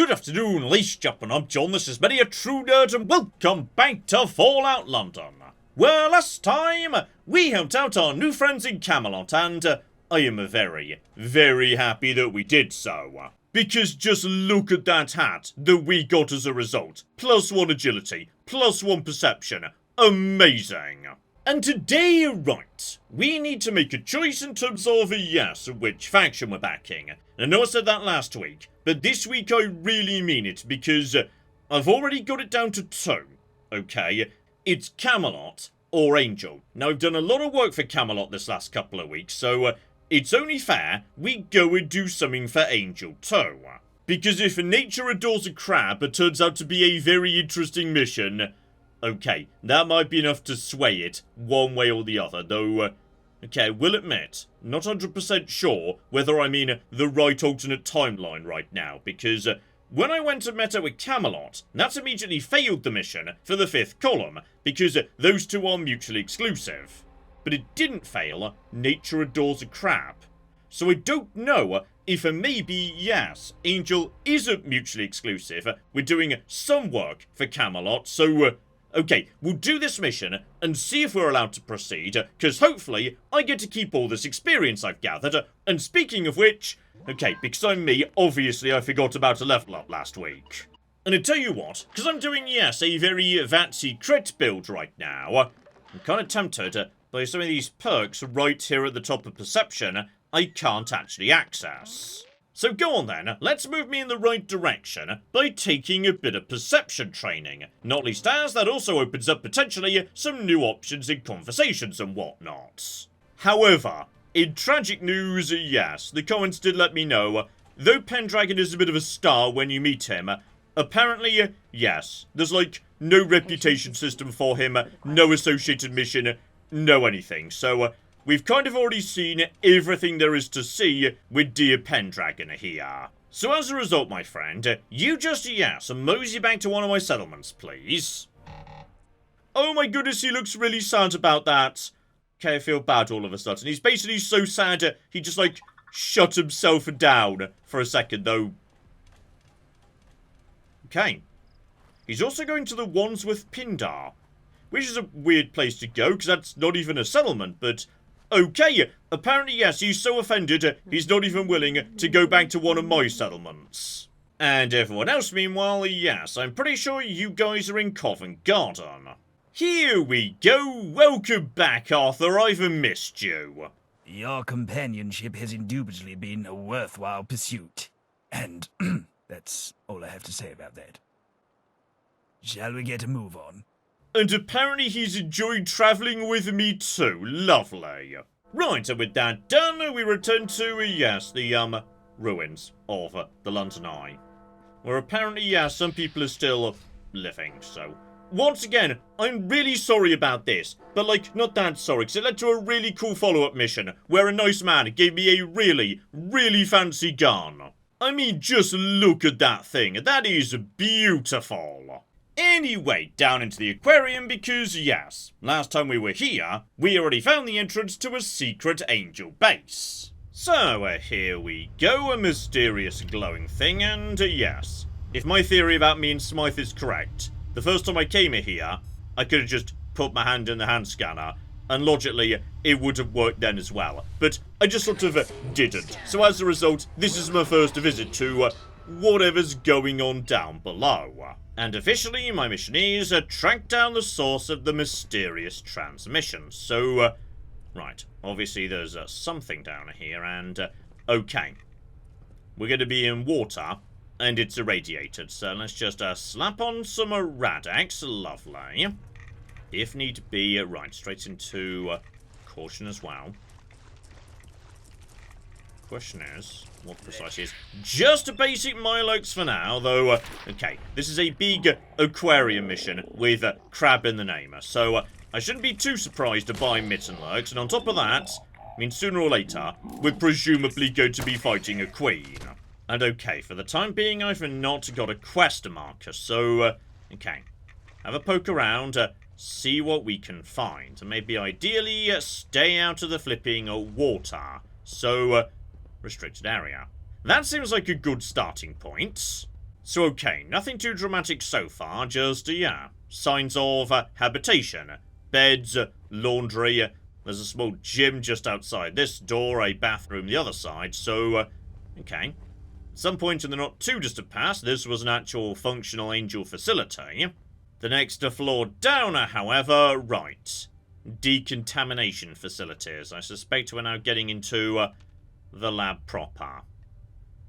Good afternoon, ladies and gentlemen, I'm John, this is Many a True Nerd, and welcome back to Fallout London. Well, last time, we helped out our new friends in Camelot, and I am very, very happy that we did so. Because just look at that hat that we got as a result. +1 agility, +1 perception. Amazing. And today, right, we need to make a choice in terms of, yes, which faction we're backing. I know I said that last week, but this week I really mean it, because I've already got it down to 2, okay? It's Camelot or Angel. Now, I've done a lot of work for Camelot this last couple of weeks, so it's only fair we go and do something for Angel too. Because if Nature Adores a Crab, it turns out to be a very interesting mission. Okay, that might be enough to sway it one way or the other, though, okay, will admit, not 100% sure whether I'm in the right alternate timeline right now, because when I went and met her with Camelot, that immediately failed the mission for the 5th column, because those two are mutually exclusive. But it didn't fail Nature Adores a Crab. So I don't know if maybe, yes, Angel isn't mutually exclusive. We're doing some work for Camelot, so okay, we'll do this mission and see if we're allowed to proceed, because hopefully I get to keep all this experience I've gathered. And speaking of which, okay, because I'm me, obviously I forgot about a level up last week. And I tell you what, because I'm doing, yes, a very vatsy crit build right now, I'm kind of tempted by some of these perks right here at the top of Perception I can't actually access. So go on then, let's move me in the right direction by taking a bit of perception training. Not least as that also opens up potentially some new options in conversations and whatnot. However, in tragic news, yes, the comments did let me know, though Pendragon is a bit of a star when you meet him, apparently, yes, there's like no reputation system for him, no associated mission, no anything, so we've kind of already seen everything there is to see with dear Pendragon here. So as a result, my friend, you just, yes, mosey back to one of my settlements, please. Oh my goodness, he looks really sad about that. Okay, I feel bad all of a sudden. He's basically so sad, he just, like, shut himself down for a second, though. Okay. He's also going to the Wandsworth Pindar, which is a weird place to go, because that's not even a settlement, but okay, apparently yes, he's so offended, he's not even willing to go back to one of my settlements. And everyone else, meanwhile, yes, I'm pretty sure you guys are in Covent Garden. Here we go, welcome back, Arthur, I've missed you. Your companionship has indubitably been a worthwhile pursuit. And that's all I have to say about that. Shall we get a move on? And apparently he's enjoyed travelling with me too. Lovely. Right, and with that done, we return to, yes, the, ruins of the London Eye. Where apparently, yes, some people are still living, so. Once again, I'm really sorry about this, but, like, not that sorry, because it led to a really cool follow-up mission, where a nice man gave me a really, really fancy gun. I mean, just look at that thing. That is beautiful. Anyway, down into the aquarium because, yes, last time we were here, we already found the entrance to a secret Angel base. So, here we go, a mysterious glowing thing, and yes, if my theory about me and Smythe is correct, the first time I came here, I could have just put my hand in the hand scanner, and logically, it would have worked then as well, but I just sort of didn't. So as a result, this is my first visit to whatever's going on down below. And officially, my mission is track down the source of the mysterious transmission. So, right, obviously there's something down here, and, okay. We're going to be in water, and it's irradiated, so let's just slap on some Radax, lovely. If need be, right, straight into caution as well. Question is, what precisely is just a basic Milox for now, though, okay, this is a big aquarium mission with crab in the name, so I shouldn't be too surprised to buy Mittenlurks, and on top of that, I mean, sooner or later, we're presumably going to be fighting a queen. And okay, for the time being, I've not got a quest marker, so, okay, have a poke around, see what we can find, and maybe ideally stay out of the flipping water, so, restricted area. That seems like a good starting point. So okay, nothing too dramatic so far, just, yeah, signs of habitation. Beds, laundry, there's a small gym just outside this door, a bathroom the other side, so, okay. At some point in the not too distant past, this was an actual functional angel facility. The next floor down, however, right. Decontamination facilities. I suspect we're now getting into the lab proper.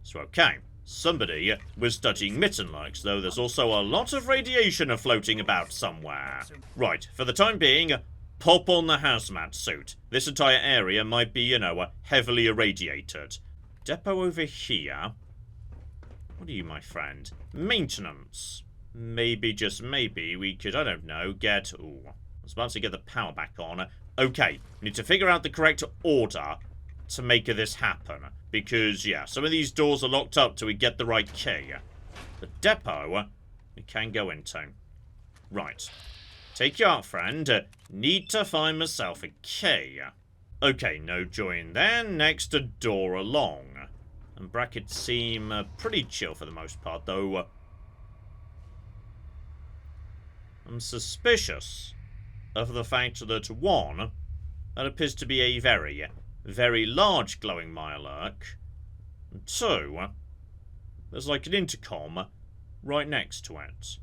So, okay. Somebody was studying mittenlurks, though there's also a lot of radiation floating about somewhere. Right, for the time being, pop on the hazmat suit. This entire area might be, you know, heavily irradiated. Depot over here. What are you, my friend? Maintenance. Maybe, just maybe, we could, I don't know, get... Ooh, I was about to get the power back on. Okay, we need to figure out the correct order to make this happen. Because, yeah, some of these doors are locked up till we get the right key. The depot, we can go into. Right. Take your friend. Need to find myself a key. Okay, no joy in there. Next, a door along. And brackets seem pretty chill for the most part, though. I'm suspicious of the fact that, one, that appears to be a very large glowing Mirelurk. And two, there's like an intercom right next to it.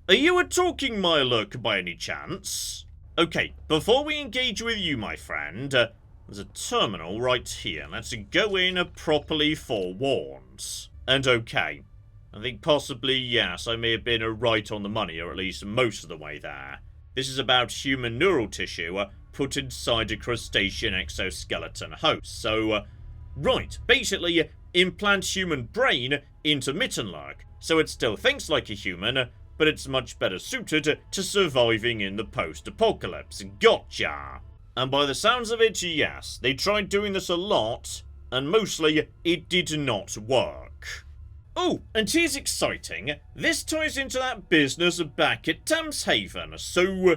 Are you a talking Mirelurk by any chance? Okay, before we engage with you, my friend, there's a terminal right here. Let's go in properly forewarned. And okay, I think possibly, yes, I may have been right on the money, or at least most of the way there. This is about human neural tissue put inside a crustacean exoskeleton host. So, right, basically, implant human brain into Mittenlurk, so it still thinks like a human, but it's much better suited to surviving in the post-apocalypse. Gotcha! And by the sounds of it, yes, they tried doing this a lot, and mostly, it did not work. Oh, and here's exciting. This ties into that business back at Thameshaven. So,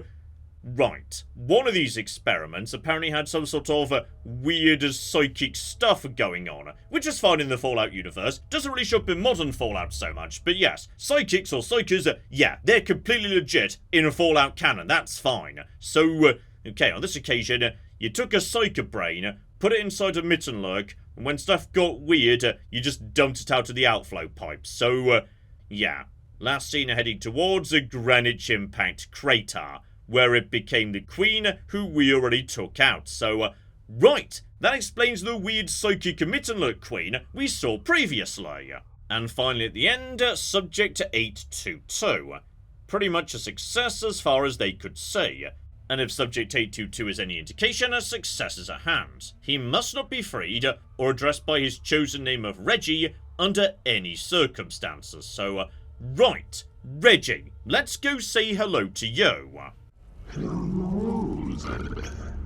right, one of these experiments apparently had some sort of weird psychic stuff going on, which is fine in the Fallout universe. Doesn't really show up in modern Fallout so much, but yes, psychics or psychers, yeah, they're completely legit in a Fallout canon. That's fine. So, okay, on this occasion, you took a psyker brain, put it inside a Mittenlurk, and when stuff got weird, you just dumped it out of the outflow pipes. So, yeah. Last seen heading towards a Greenwich Impact crater, where it became the Queen, who we already took out. So, right, that explains the weird psychic Mittenlurk Queen we saw previously. And finally at the end, Subject 822. Pretty much a success as far as they could see. And if Subject 822 is any indication, a success is at hand. He must not be freed or addressed by his chosen name of Reggie under any circumstances. So, right, Reggie, let's go say hello to you. Hello there.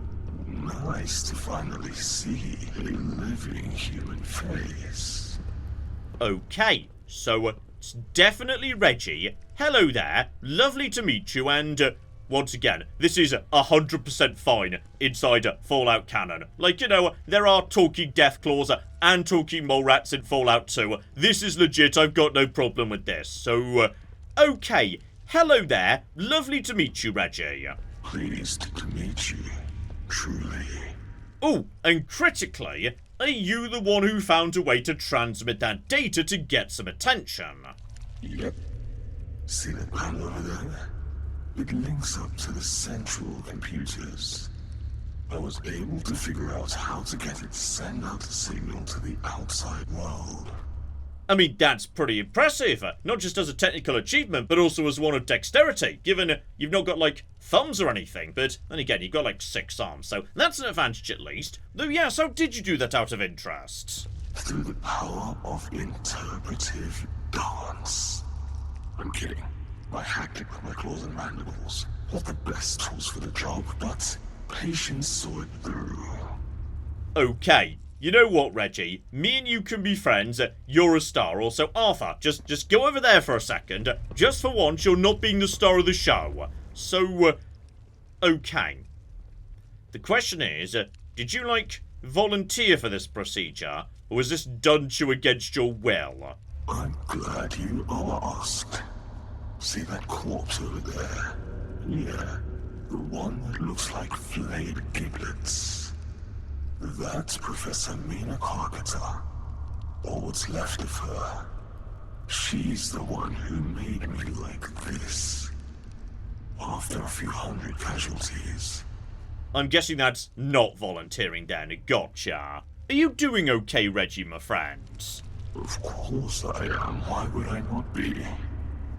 Nice to finally see a living human face. Okay, so it's definitely Reggie. Hello there, lovely to meet you, and once again, this is 100% fine inside Fallout canon. Like, you know, there are talking Deathclaws and talking mole rats in Fallout 2. This is legit, I've got no problem with this. So, okay. Hello there. Lovely to meet you, Reggie. Pleased to meet you, truly. Oh, and critically, are you the one who found a way to transmit that data to get some attention? Yep. See that panel over there? It links up to the central computers. I was able to figure out how to get it to send out a signal to the outside world. I mean, that's pretty impressive. Not just as a technical achievement, but also as one of dexterity, given you've not got, like, thumbs or anything. But then again, you've got, like, 6 arms, so that's an advantage at least. Though, yes, how did you do that out of interest? Through the power of interpretive dance. I'm kidding. I hacked it with my claws and mandibles. Not the best tools for the job, but patience saw it through. Okay. You know what, Reggie? Me and you can be friends. You're a star. Also, Arthur, just go over there for a second. Just for once, you're not being the star of the show. So, okay. The question is, did you, like, volunteer for this procedure? Or was this done to you against your will? I'm glad you asked. See that corpse over there? Yeah, the one that looks like flayed giblets. That's Professor Mina Carpenter, or what's left of her. She's the one who made me like this. After a few hundred casualties. I'm guessing that's not volunteering down a gotcha. Are you doing okay, Reggie, my friends? Of course I am. Why would I not be?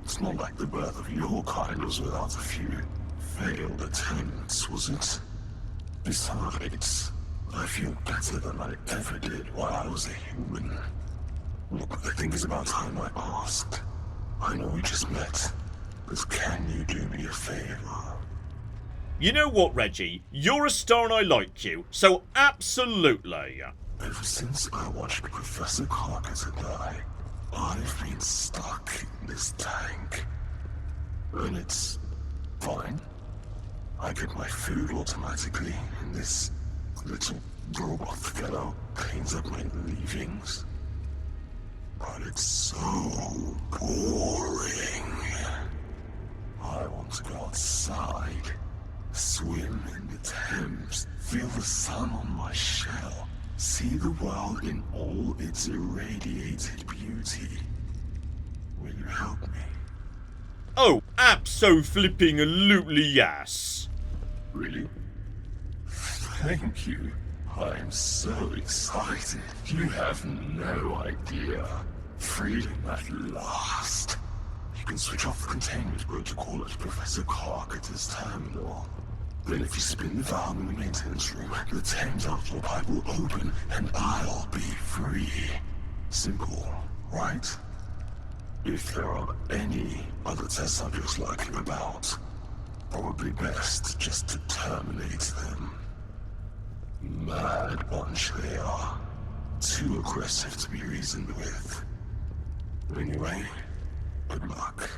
It's not like the birth of your kind was without a few failed attempts, was it? Besides, I feel better than I ever did while I was a human. Look, I think it's about time I asked. I know we just met, but can you do me a favor? You know what, Reggie? You're a star and I like you, so absolutely. Ever since I watched Professor Carpenter die, I've been stuck in this tank. And it's fine. I get my food automatically, and this little robot fellow cleans up my leavings. But it's so boring. I want to go outside, swim in the Thames, feel the sun on my shell, see the world in all its irradiated beauty. Will you help me? Oh, abso-flipping-alutely yes. Really? Thank you. I'm so excited. You have no idea. Freedom at last. You can switch off the containment protocol at Professor Carpenter's terminal. Then if you spin the valve in the maintenance room, the Thames outflow pipe will open and I'll be free. Simple, right? If there are any other test subjects lurking about, probably best just to terminate them. Mad bunch they are. Too aggressive to be reasoned with. Anyway, good luck.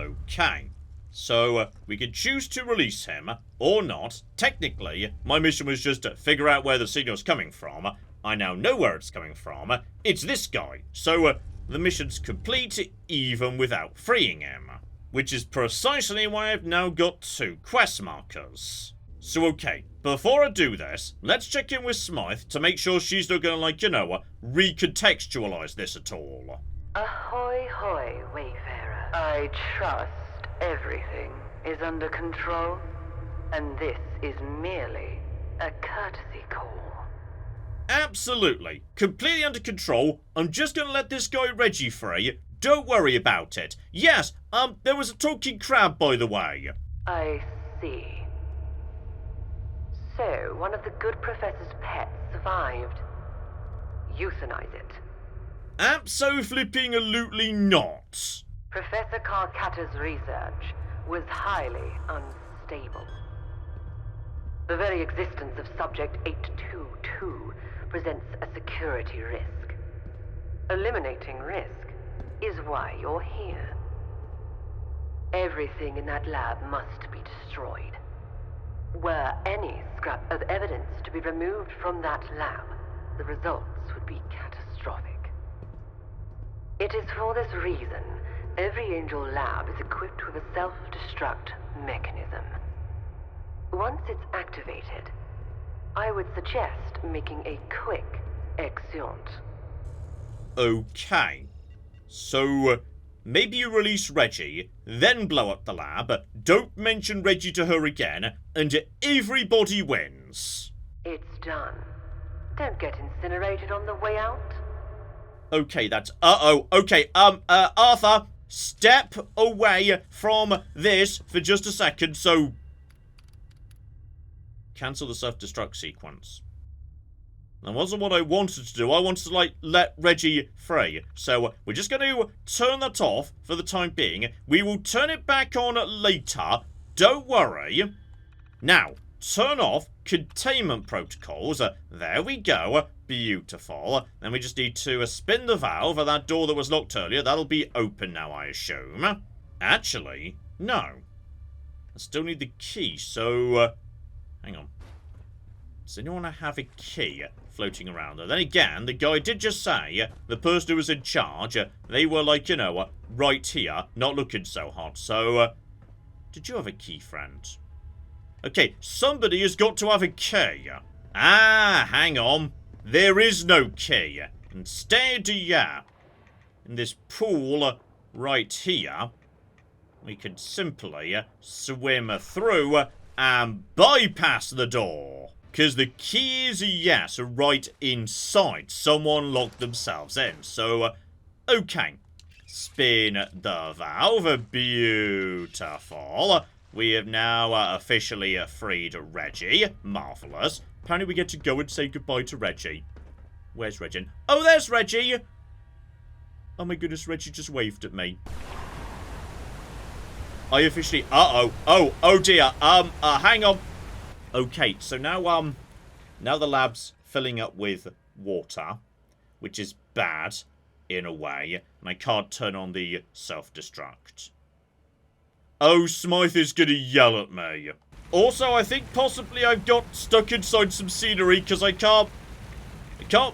Okay. So, we could choose to release him, or not. Technically, my mission was just to figure out where the signal's coming from. I now know where it's coming from. It's this guy. So, the mission's complete, even without freeing him. Which is precisely why I've now got 2 quest markers. So, okay, before I do this, let's check in with Smythe to make sure she's not gonna, like, you know, recontextualize this at all. Ahoy hoy, Wayfarer. I trust everything is under control, and this is merely a courtesy call. Absolutely. Completely under control. I'm just gonna let this guy Reggie free. Don't worry about it. Yes, there was a talking crab, by the way. I see. So, one of the good professor's pets survived. Euthanize it. Abso-flipping-alutely not. Professor Carcatter's research was highly unstable. The very existence of Subject 822 presents a security risk. Eliminating risk is why you're here. Everything in that lab must be destroyed. Were any scrap of evidence to be removed from that lab, the results would be catastrophic. It is for this reason every Angel lab is equipped with a self-destruct mechanism. Once it's activated, I would suggest making a quick exeunt. Okay. So, maybe you release Reggie, then blow up the lab, don't mention Reggie to her again, and everybody wins. It's done. Don't get incinerated on the way out. Okay, that's... Okay, Arthur, step away from this for just a second, so... Cancel the self-destruct sequence. That wasn't what I wanted to do. I wanted to, like, let Reggie free. So, we're just going to turn that off for the time being. We will turn it back on later. Don't worry. Now, turn off containment protocols. There we go. Beautiful. Then we just need to spin the valve of that door that was locked earlier. That'll be open now, I assume. Actually, no. I still need the key, so... hang on. Does anyone have a key floating around there? Then again, the guy did just say the person who was in charge, they were like, you know, right here, not looking so hot. So, did you have a key, friend? Okay, somebody has got to have a key. Ah, hang on. There is no key. Instead, yeah, in this pool right here, we could simply swim through and bypass the door. Because the keys, yes, are right inside. Someone locked themselves in. So, okay. Spin the valve. Beautiful. We have now officially freed Reggie. Marvellous. Apparently we get to go and say goodbye to Reggie. Where's Reggie? Oh, there's Reggie! Oh my goodness, Reggie just waved at me. I officially... Oh dear. Hang on. Okay, so now the lab's filling up with water, which is bad, in a way, and I can't turn on the self-destruct. Oh, Smythe is gonna yell at me. Also, I think possibly I've got stuck inside some scenery, because I can't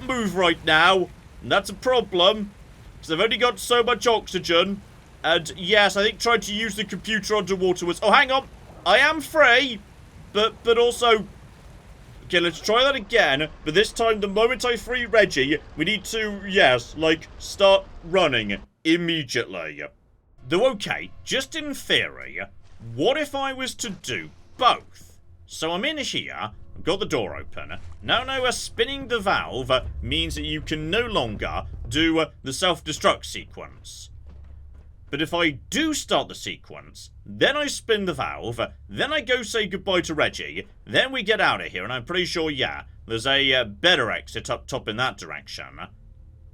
move right now, and that's a problem, because I've only got so much oxygen, and yes, I think trying to use the computer underwater was... Oh, hang on! I am free! But also... Okay, let's try that again. But this time, the moment I free Reggie, we need to, yes, like, start running immediately. Though, okay, just in theory, what if I was to do both? So I'm in here, I've got the door open. Now, spinning the valve means that you can no longer do the self-destruct sequence. But if I do start the sequence, then I spin the valve, then I go say goodbye to Reggie, then we get out of here, and I'm pretty sure, yeah, there's a better exit up top in that direction.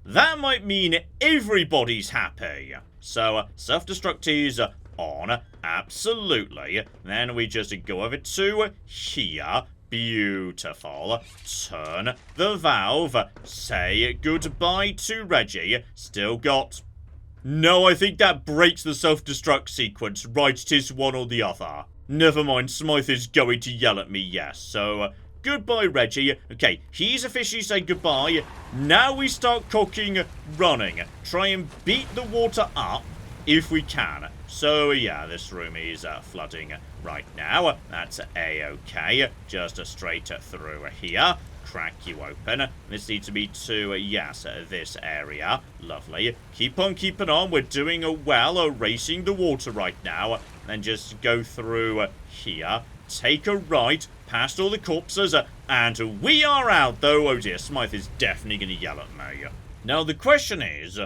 That might mean everybody's happy. So, self-destruct is on, absolutely. Then we just go over to here. Beautiful. Turn the valve, say goodbye to Reggie. Still got... No, I think that breaks the self-destruct sequence. Right, it is one or the other. Never mind, Smythe is going to yell at me, yes. So, goodbye, Reggie. Okay, he's officially said goodbye. Now we start cooking, running. Try and beat the water up if we can. So, yeah, this room is flooding right now. That's A-okay. Just straight through here. Crack you open. This needs to be to, yes, this area. Lovely. Keep on keeping on. We're doing well, erasing the water right now. Then just go through here. Take a right, past all the corpses, and we are out, though. Oh dear, Smythe is definitely going to yell at me. Now, the question is,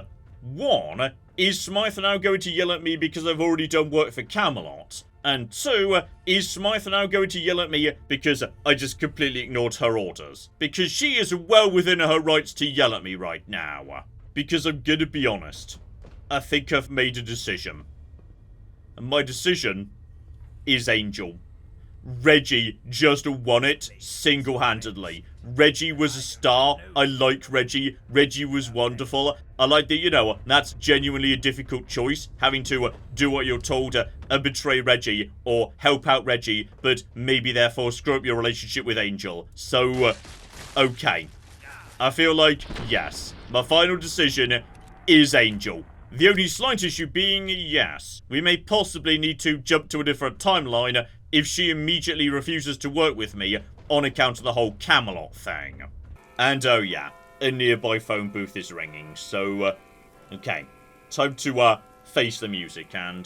one, is Smythe now going to yell at me because I've already done work for Camelot? And two, is Smythe now going to yell at me because I just completely ignored her orders? Because she is well within her rights to yell at me right now. Because I'm gonna be honest, I think I've made a decision. And my decision is Angel. Reggie just won it single-handedly. Reggie was a star. I like Reggie. Reggie was wonderful. I like that, you know, that's genuinely a difficult choice. Having to do what you're told and betray Reggie or help out Reggie, but maybe therefore screw up your relationship with Angel. So, okay. I feel like, yes, my final decision is Angel. The only slight issue being, yes, we may possibly need to jump to a different timeline if she immediately refuses to work with me on account of the whole Camelot thing. And oh yeah, a nearby phone booth is ringing, so, okay. Time to, face the music, and,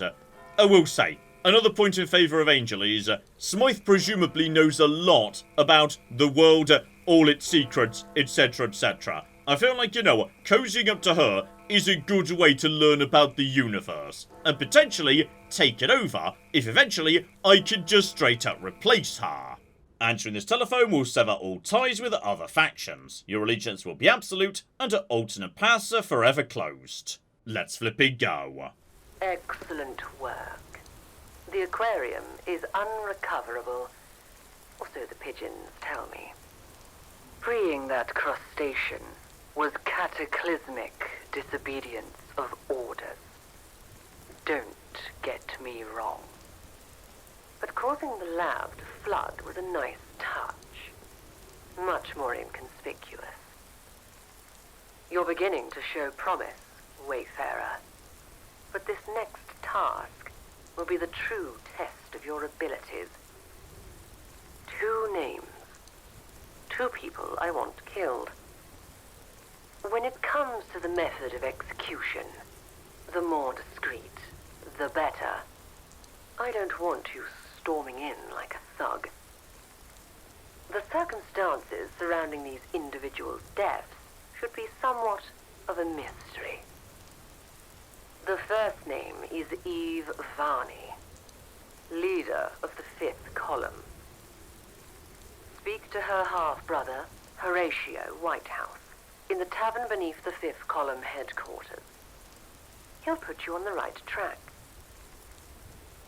I will say, another point in favour of Angel is, Smythe presumably knows a lot about the world, all its secrets, etc, etc. I feel like, you know, cozying up to her is a good way to learn about the universe, and potentially take it over if eventually I can just straight up replace her. Answering this telephone will sever all ties with other factions. Your allegiance will be absolute, and alternate paths are forever closed. Let's flipping go. Excellent work. The aquarium is unrecoverable, or so the pigeons tell me. Freeing that crustacean was cataclysmic disobedience of orders. Don't get me wrong. But causing the lab to flood was a nice touch. much more inconspicuous. You're beginning to show promise, Wayfarer. But this next task will be the true test of your abilities. 2 names. 2 people I want killed. When it comes to the method of execution, the more discreet, the better. I don't want you storming in like a thug. The circumstances surrounding these individuals' deaths should be somewhat of a mystery. The first name is Eve Varney, leader of the 5th column. Speak to her half-brother, Horatio Whitehouse, in the tavern beneath the 5th column headquarters. He'll put you on the right track.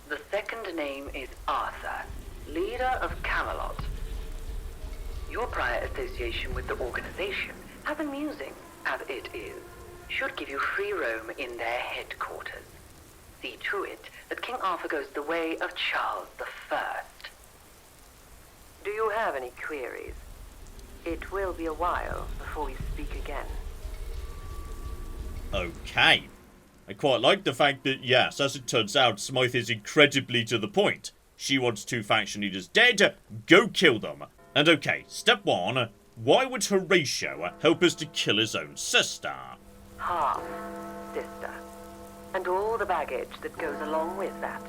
The second name is Arthur, leader of Camelot. Your prior association with the organization, as amusing as it is, should give you free roam in their headquarters. See to it that King Arthur goes the way of Charles I. Do you have any queries? It will be a while before we speak again. Okay. I quite like the fact that, yes, as it turns out, Smythe is incredibly to the point. She wants 2 faction leaders dead, go kill them. And okay, step 1, why would Horatio help us to kill his own sister? Half sister. And all the baggage that goes along with that.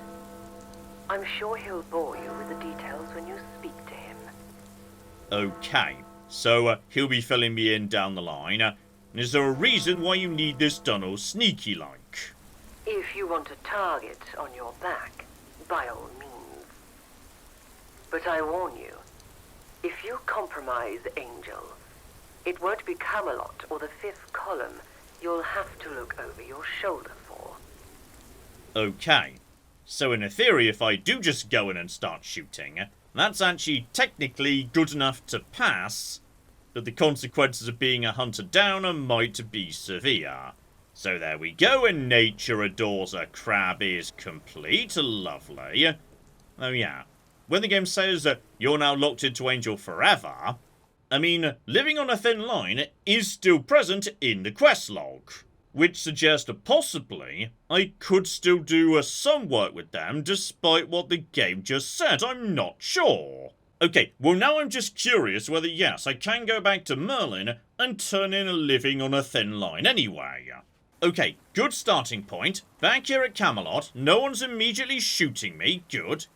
I'm sure he'll bore you with the details when you speak to him. Okay, so he'll be filling me in down the line. Is there a reason why you need this done all sneaky-like? If you want a target on your back, by all means. But I warn you, if you compromise Angel, it won't be Camelot or the 5th column you'll have to look over your shoulder for. Okay, so in a theory, if I do just go in and start shooting, that's actually technically good enough to pass, but the consequences of being a hunter downer might be severe. So there we go, and nature adores a crab is complete. Lovely. Oh yeah, when the game says you're now locked into Angel forever, I mean, living on a thin line is still present in the quest log, which suggests that possibly I could still do some work with them despite what the game just said. I'm not sure. Okay, well now I'm just curious whether, yes, I can go back to Merlin and turn in a living on a thin line anyway. Okay, good starting point. Back here at Camelot, no one's immediately shooting me. Good.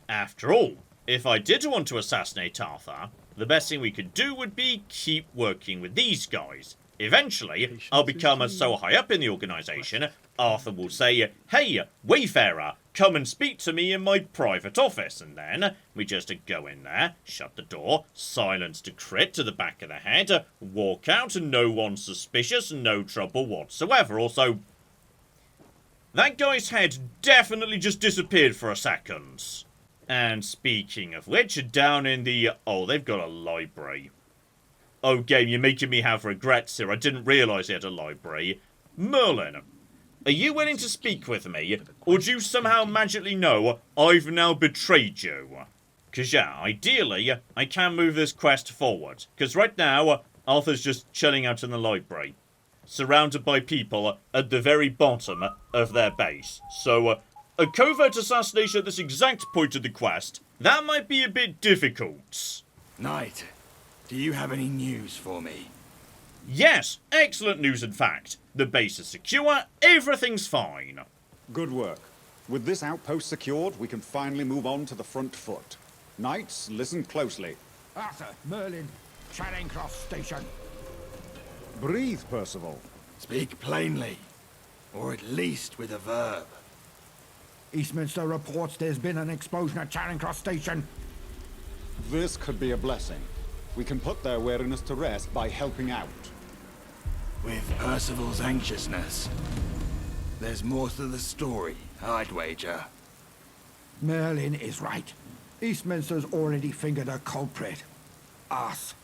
After all, if I did want to assassinate Arthur, the best thing we could do would be keep working with these guys. Eventually, I'll become so high up in the organisation, Arthur will say, "Hey, Wayfarer, come and speak to me in my private office," and then we just go in there, shut the door, silence the crit to the back of the head, walk out, and no one's suspicious, no trouble whatsoever. Also, that guy's head definitely just disappeared for a second. And speaking of which, down in the... oh, they've got a library. Oh, game, you're making me have regrets here. I didn't realise they had a library. Merlin, are you willing to speak with me? Or do you somehow magically know I've now betrayed you? Because, yeah, ideally, I can move this quest forward. Because right now, Arthur's just chilling out in the library, surrounded by people at the very bottom of their base. So, a covert assassination at this exact point of the quest, that might be a bit difficult. Knight, do you have any news for me? Yes, excellent news in fact. The base is secure, everything's fine. Good work. With this outpost secured, we can finally move on to the front foot. Knights, listen closely. Arthur, Merlin, Charing Cross Station. Breathe, Percival. Speak plainly, or at least with a verb. Eastminster reports there's been an explosion at Charing Cross Station. This could be a blessing. We can put their weariness to rest by helping out. With Percival's anxiousness, there's more to the story, I'd wager. Merlin is right. Eastminster's already fingered a culprit. Us.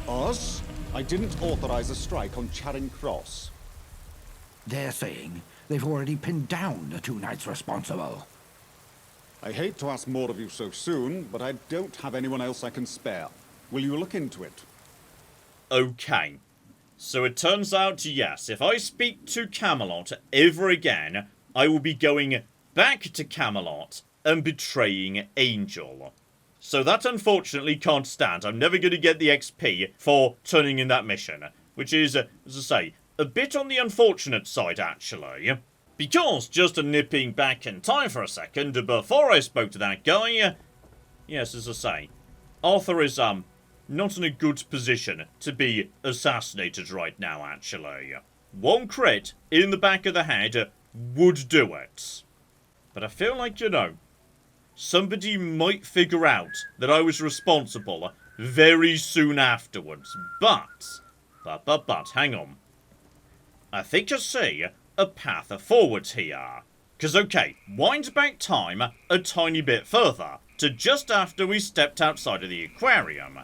Us? I didn't authorize a strike on Charing Cross. They're saying they've already pinned down the 2 knights responsible. I hate to ask more of you so soon, but I don't have anyone else I can spare. Will you look into it? Okay. So it turns out, yes, if I speak to Camelot ever again, I will be going back to Camelot and betraying Angel. So that unfortunately can't stand. I'm never going to get the XP for turning in that mission, which is, as I say, a bit on the unfortunate side, actually. Because, just nipping back in time for a second, before I spoke to that guy, yes, as I say, Arthur is, not in a good position to be assassinated right now, actually. One crit in the back of the head would do it. But I feel like, you know, somebody might figure out that I was responsible very soon afterwards. But, hang on. I think I see a path forwards here. Because, okay, wind back time a tiny bit further to just after we stepped outside of the aquarium.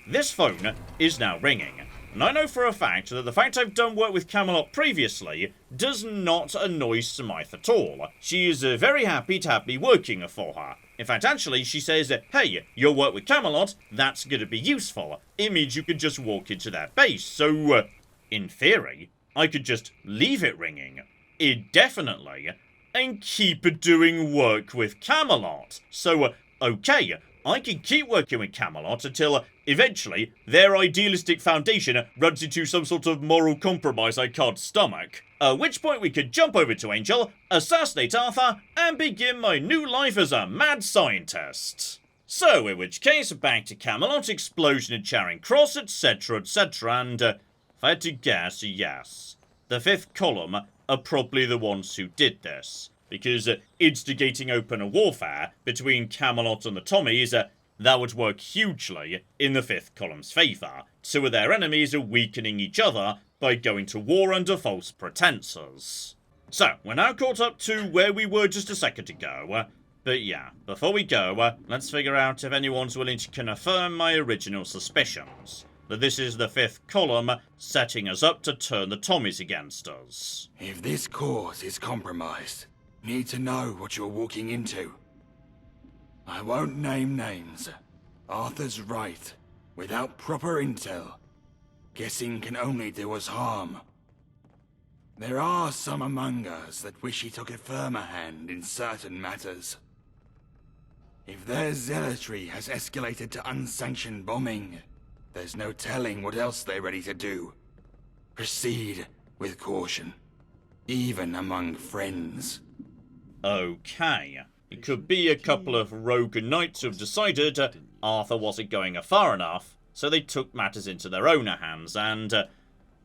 This phone is now ringing, and I know for a fact that the fact I've done work with Camelot previously does not annoy Smythe at all. She is very happy to have me working for her. In fact, actually, she says, hey, your work with Camelot, that's going to be useful. It means you can just walk into their base, so, in theory, I could just leave it ringing, indefinitely, and keep doing work with Camelot. So, okay, I can keep working with Camelot until, eventually, their idealistic foundation runs into some sort of moral compromise I can't stomach. At which point we could jump over to Angel, assassinate Arthur, and begin my new life as a mad scientist. So, in which case, back to Camelot, explosion in Charing Cross, etc, etc, and, if I had to guess, yes, the fifth column are probably the ones who did this. Because instigating open warfare between Camelot and the Tommies, that would work hugely in the fifth column's favour. Two of their enemies are weakening each other by going to war under false pretenses. So, we're now caught up to where we were just a second ago. But yeah, before we go, let's figure out if anyone's willing to confirm my original suspicions. That this is the fifth column setting us up to turn the Tommies against us. If this cause is compromised, need to know what you're walking into. I won't name names. Arthur's right. Without proper intel, guessing can only do us harm. There are some among us that wish he took a firmer hand in certain matters. If their zealotry has escalated to unsanctioned bombing, there's no telling what else they're ready to do. Proceed with caution, even among friends. Okay. It could be a couple of rogue knights who've decided Arthur wasn't going far enough, so they took matters into their own hands, and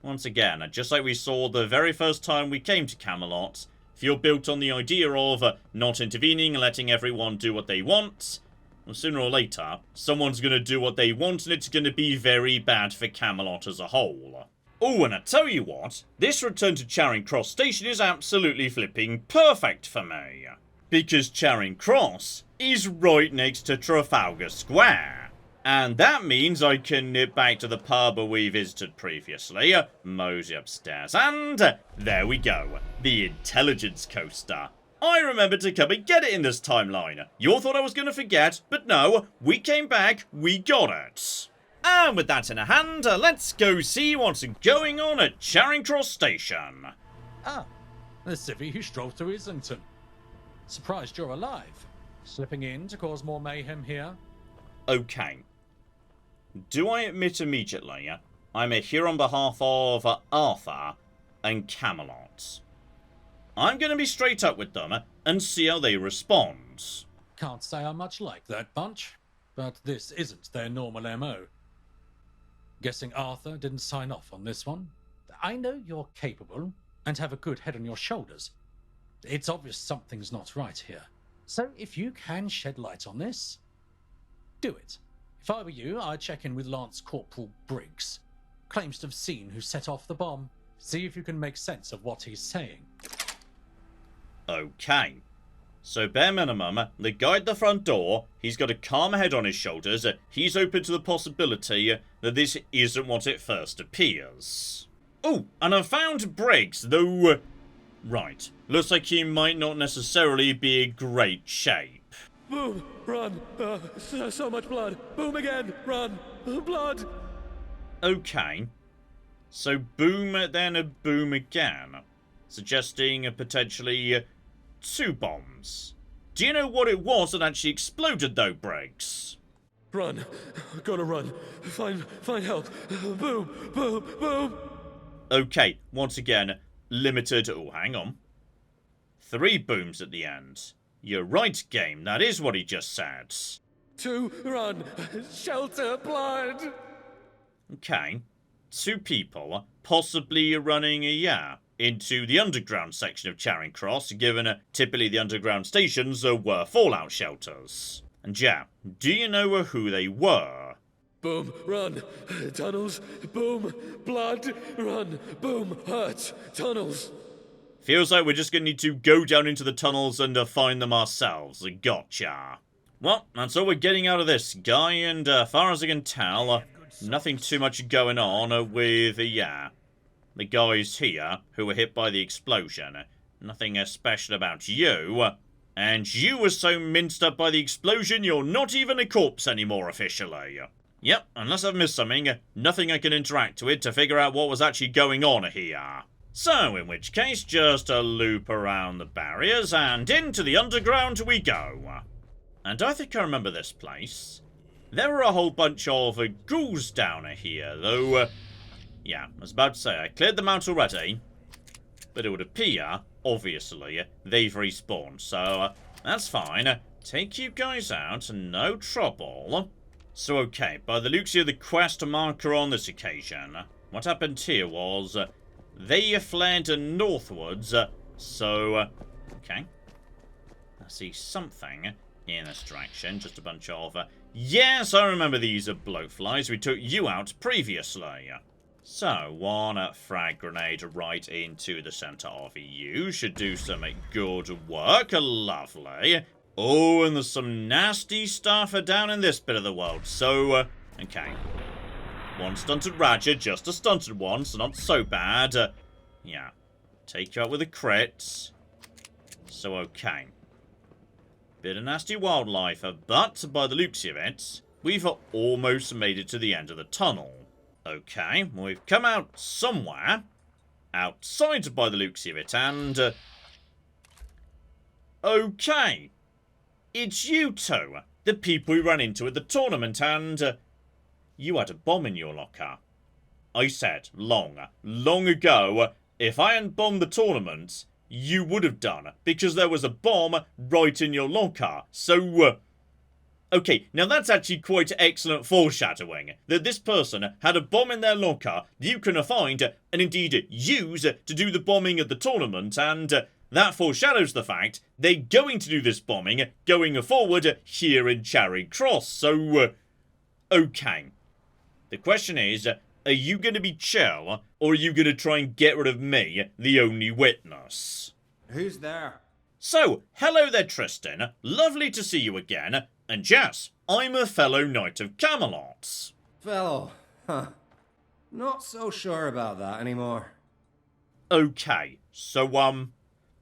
once again, just like we saw the very first time we came to Camelot, if you're built on the idea of not intervening and letting everyone do what they want, well, sooner or later, someone's going to do what they want, and it's going to be very bad for Camelot as a whole. Oh, and I tell you what, this return to Charing Cross Station is absolutely flipping perfect for me. Because Charing Cross is right next to Trafalgar Square. And that means I can nip back to the pub we visited previously, mosey upstairs, and there we go, the intelligence coaster. I remembered to come and get it in this timeline. You all thought I was going to forget, but no, we came back, we got it. And with that in hand, let's go see what's going on at Charing Cross Station. Ah, the civvy who strolled to Islington. Surprised you're alive. Slipping in to cause more mayhem here? Okay. Do I admit immediately I'm here on behalf of Arthur and Camelot? I'm going to be straight up with them and see how they respond. Can't say I much like that bunch, but this isn't their normal MO. Guessing Arthur didn't sign off on this one? I know you're capable and have a good head on your shoulders. It's obvious something's not right here. So if you can shed light on this, do it. If I were you, I'd check in with Lance Corporal Briggs. Claims to have seen who set off the bomb. See if you can make sense of what he's saying. Okay. So bare minimum, the guy at the front door, he's got a calm head on his shoulders. He's open to the possibility that this isn't what it first appears. Oh, and I found Briggs, though... right. Looks like he might not necessarily be in great shape. Boom! Run! So much blood! Boom again! Run! Blood! Okay. So boom, then a boom again. Suggesting potentially 2 bombs. Do you know what it was that actually exploded though, Briggs? Run! Gotta run! Find help! Boom! Boom! Boom! Okay, once again, limited... Oh, hang on. 3 booms at the end. You're right, game. That is what he just said. 2, run! Shelter, blood! Okay. 2 people, possibly running, into the underground section of Charing Cross, given typically the underground stations were fallout shelters. And do you know who they were? Boom, run! Tunnels, boom, blood, run, boom, hurt, tunnels. Feels like we're just going to need to go down into the tunnels and find them ourselves. Gotcha. Well, that's all we're getting out of this guy, and as far as I can tell, nothing too much going on with, the guys here who were hit by the explosion. Nothing special about you. And you were so minced up by the explosion, you're not even a corpse anymore officially. Yep, unless I've missed something, nothing I can interact with to figure out what was actually going on here. So, in which case, just a loop around the barriers, and into the underground we go. And I think I remember this place. There were a whole bunch of ghouls down here, though, I was about to say, I cleared them out already. But it would appear, obviously, they've respawned, so that's fine. Take you guys out, no trouble. So, okay, by the looks of the quest marker on this occasion, what happened here was... they fled northwards, so, okay. I see something in this direction, just a bunch of, yes, I remember these blowflies, we took you out previously. So, 1 frag grenade right into the centre of you, should do some good work, lovely. Oh, and there's some nasty stuff down in this bit of the world, so, okay. 1 stunted Roger, just a stunted one, so not so bad. Take you out with a crit. So, okay. Bit of nasty wildlife, but by the looks of it, we've almost made it to the end of the tunnel. Okay, we've come out somewhere. Outside by the looks of it, and... okay. It's you two, the people we ran into at the tournament, and... you had a bomb in your locker. I said, long ago, if I hadn't bombed the tournament, you would have done, because there was a bomb right in your locker. So, okay, now that's actually quite excellent foreshadowing, that this person had a bomb in their locker that you can find, and indeed use, to do the bombing at the tournament, and that foreshadows the fact they're going to do this bombing going forward here in Charing Cross. So, okay. The question is, are you going to be chill, or are you going to try and get rid of me, the only witness? Who's there? So, hello there, Tristan. Lovely to see you again. And yes, I'm a fellow Knight of Camelot. Fellow? Huh. Not so sure about that anymore. Okay, so,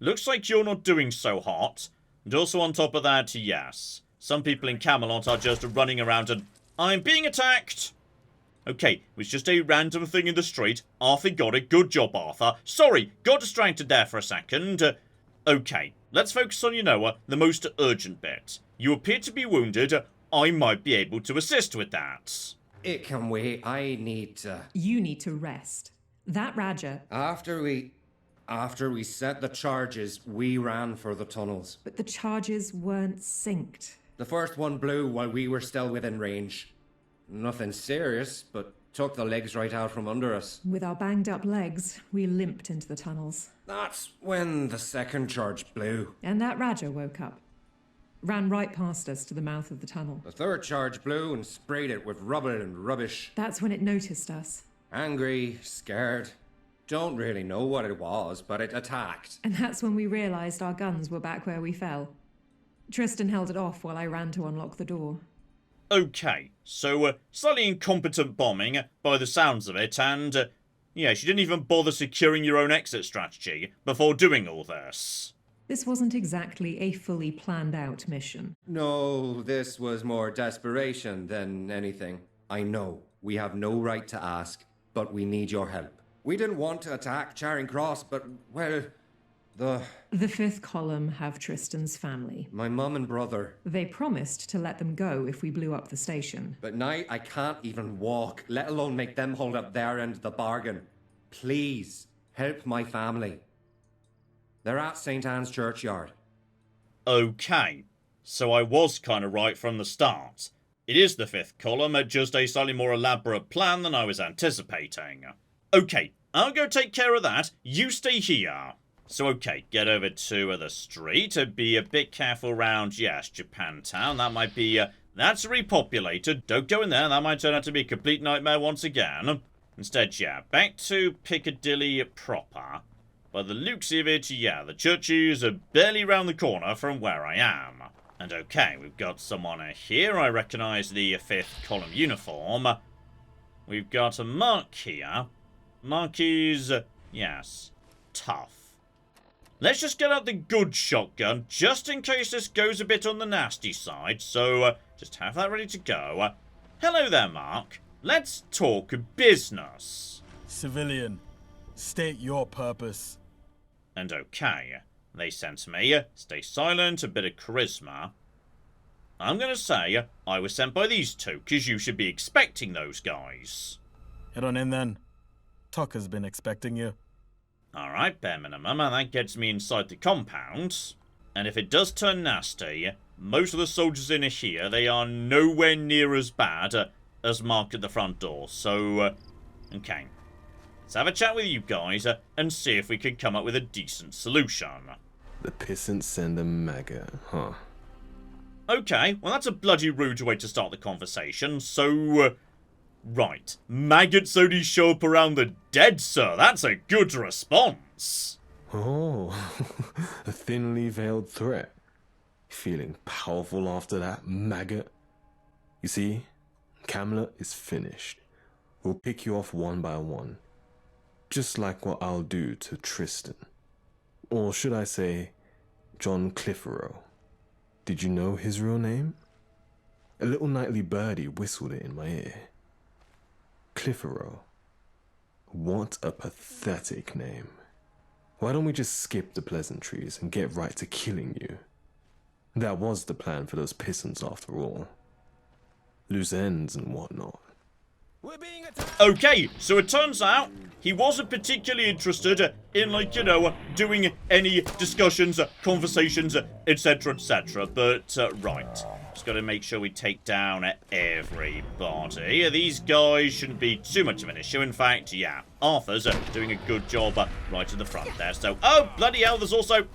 looks like you're not doing so hot. And also on top of that, yes, some people in Camelot are just running around and... I'm being attacked! Okay, it was just a random thing in the street. Arthur got it. Good job, Arthur. Sorry, got distracted there for a second. Okay, let's focus on, the most urgent bit. You appear to be wounded. I might be able to assist with that. It can wait. I need to... You need to rest. That Raja... After we set the charges, we ran for the tunnels. But the charges weren't synced. The first one blew while we were still within range. Nothing serious, but took the legs right out from under us. With our banged up legs, we limped into the tunnels. That's when the second charge blew. And that Raja woke up. Ran right past us to the mouth of the tunnel. The third charge blew and sprayed it with rubble and rubbish. That's when it noticed us. Angry, scared. Don't really know what it was, but it attacked. And that's when we realised our guns were back where we fell. Tristan held it off while I ran to unlock the door. Okay, so slightly incompetent bombing, by the sounds of it, and, she didn't even bother securing your own exit strategy before doing all this. This wasn't exactly a fully planned out mission. No, this was more desperation than anything. I know we have no right to ask, but we need your help. We didn't want to attack Charing Cross, but, well, The fifth column have Tristan's family. my mum and brother. They promised to let them go if we blew up the station. But now I can't even walk, let alone make them hold up their end of the bargain. Please, help my family. They're at St. Anne's Churchyard. Okay, so I was kind of right from the start. It is the fifth column, just a slightly more elaborate plan than I was anticipating. Okay, I'll go take care of that. You stay here. So okay, get over to the street. Be a bit careful around, yes, Japantown. That might be, that's repopulated. Don't go in there, that might turn out to be a complete nightmare once again. Instead, yeah, back to Piccadilly proper. By the looks of it, yeah, the church is barely round the corner from where I am. And okay, we've got someone here. I recognise the fifth column uniform. We've got a Mark here. Mark is, yes, tough. Let's just get out the good shotgun, just in case this goes a bit on the nasty side. So, just have that ready to go. Hello there, Mark. Let's talk business. Civilian, state your purpose. And okay, they sent me, stay silent, a bit of charisma. I'm gonna say, I was sent by these two, because you should be expecting those guys. Head on in then. Tucker's been expecting you. Alright, bare minimum, and that gets me inside the compound. And if it does turn nasty, most of the soldiers in here, they are nowhere near as bad as Mark at the front door. So, okay. Let's have a chat with you guys and see if we can come up with a decent solution. The pissants send a maggot, huh? Okay, well that's a bloody rude way to start the conversation, so... right, maggots only show up around the dead, sir. That's a good response. Oh, a thinly veiled threat. Feeling powerful after that, maggot? You see, Camelot is finished. We'll pick you off one by one. Just like what I'll do to Tristan. Or should I say, John Cliffero. Did you know his real name? A little nightly birdie whistled it in my ear. Cliffero. What a pathetic name. Why don't we just skip the pleasantries and get right to killing you? That was the plan for those pissants after all. Loose ends and whatnot. Okay, so it turns out he wasn't particularly interested in, like, you know, doing any discussions, conversations, etc, etc. But, right, just gotta make sure we take down everybody. These guys shouldn't be too much of an issue. In fact, yeah, Arthur's doing a good job right at the front there. So, oh, bloody hell, there's also...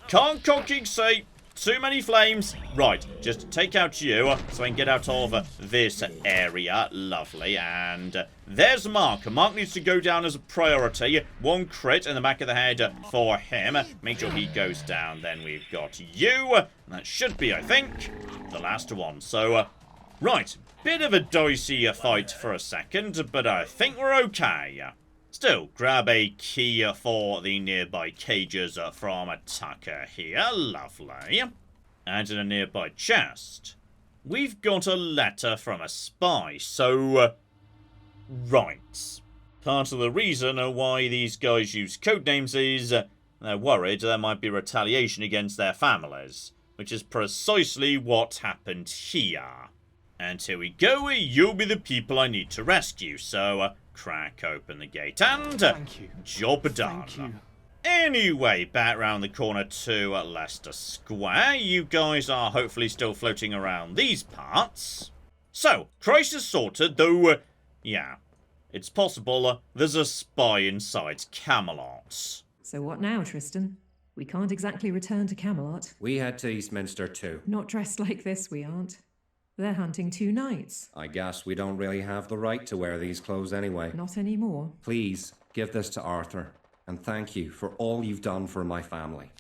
can't cocking say... too many flames. Right, just take out you so I can get out of this area. Lovely. And there's Mark. Mark needs to go down as a priority. One crit in the back of the head for him. Make sure he goes down. Then we've got you. That should be, I think, the last one. So, right. Bit of a dicey fight for a second, but I think we're okay. Still, grab a key for the nearby cages from Tucker here. Lovely. And in a nearby chest, we've got a letter from a spy. So, right. Part of the reason why these guys use codenames is they're worried there might be retaliation against their families, which is precisely what happened here. And here we go. You'll be the people I need to rescue. So, crack open the gate and Thank you. Job done. Thank you. Anyway, back round the corner to Leicester Square. You guys are hopefully still floating around these parts. So, crisis sorted, though, yeah, it's possible there's a spy inside Camelot. So what now, Tristan? We can't exactly return to Camelot. We head to Eastminster too. Not dressed like this, we aren't. They're hunting 2 knights. I guess we don't really have the right to wear these clothes anyway. Not anymore. Please, give this to Arthur. And thank you for all you've done for my family.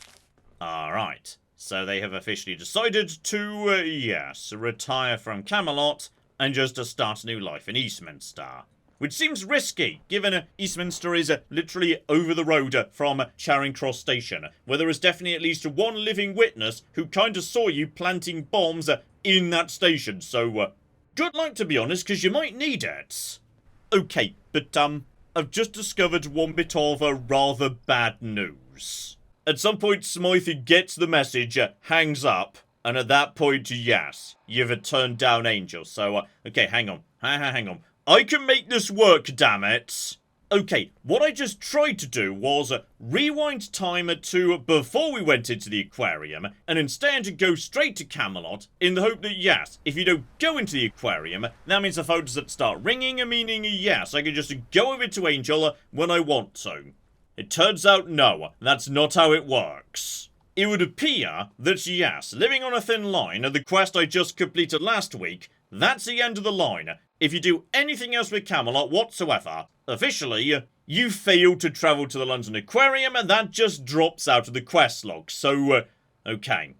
Alright, so they have officially decided to, yes, retire from Camelot and just to start a new life in Eastminster. which seems risky, given Eastminster is literally over the road from Charing Cross Station, where there is definitely at least one living witness who kinda saw you planting bombs in that station, so good luck, to be honest, because you might need it. Okay, but I've just discovered one bit of rather bad news. At some point, Smythe gets the message, hangs up, and at that point, yes, you've turned down Angel. So, okay, hang on. Hang on. I can make this work, damn it. Okay, what I just tried to do was rewind time to before we went into the aquarium, and instead go straight to Camelot, in the hope that, yes, if you don't go into the aquarium, that means the phones that start ringing, meaning, yes, I can just go over to Angel when I want to. It turns out, no, that's not how it works. It would appear that, yes, living on a thin line, the quest I just completed last week, that's the end of the line. If you do anything else with Camelot whatsoever, officially, you failed to travel to the London Aquarium, and that just drops out of the quest log. So, okay.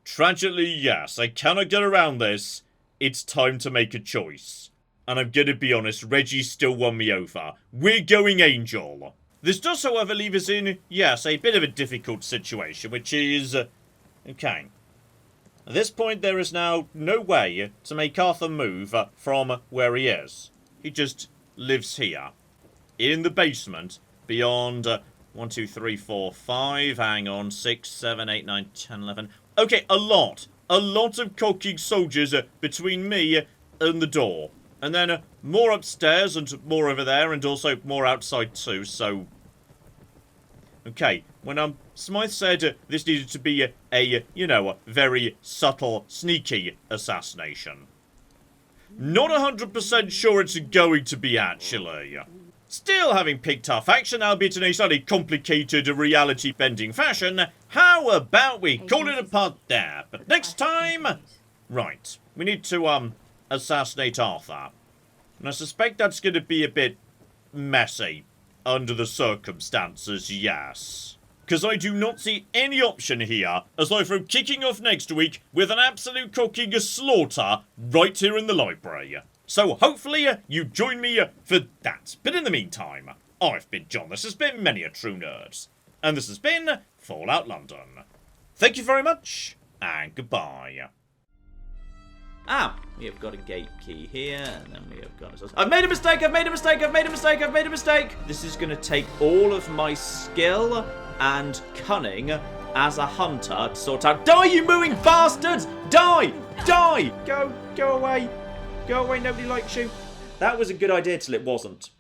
Tragically, yes, I cannot get around this. It's time to make a choice. And I'm gonna be honest, Reggie still won me over. We're going Angel. This does, however, leave us in, yes, a bit of a difficult situation, which is... okay. At this point, there is now no way to make Arthur move from where he is. He just lives here. In the basement, beyond 1, 2, 3, 4, 5, hang on, 6, 7, 8, 9, 10, 11... okay, a lot of cocking soldiers between me and the door. And then more upstairs and more over there, and also more outside too, so... okay, when Smythe said this needed to be a, you know, very subtle, sneaky assassination. Not 100% sure it's going to be, actually. Still, having picked our faction, albeit in a slightly complicated, reality-bending fashion, how about we call it a part there? But next time... right, we need to, assassinate Arthur. And I suspect that's going to be a bit messy, under the circumstances, yes. Because I do not see any option here, aside from kicking off next week with an absolute cooking slaughter right here in the library. So hopefully you join me for that. But in the meantime, I've been John, this has been Many a True Nerd, and this has been Fallout London. Thank you very much, and goodbye. Ah, we have got a gate key here, and then we have got... I've made a mistake, I've made a mistake, I've made a mistake, I've made a mistake! This is going to take all of my skill and cunning as a hunter to sort out... die, you mooing bastards! Die! Die! Go away. Go away, nobody likes you. That was a good idea till it wasn't.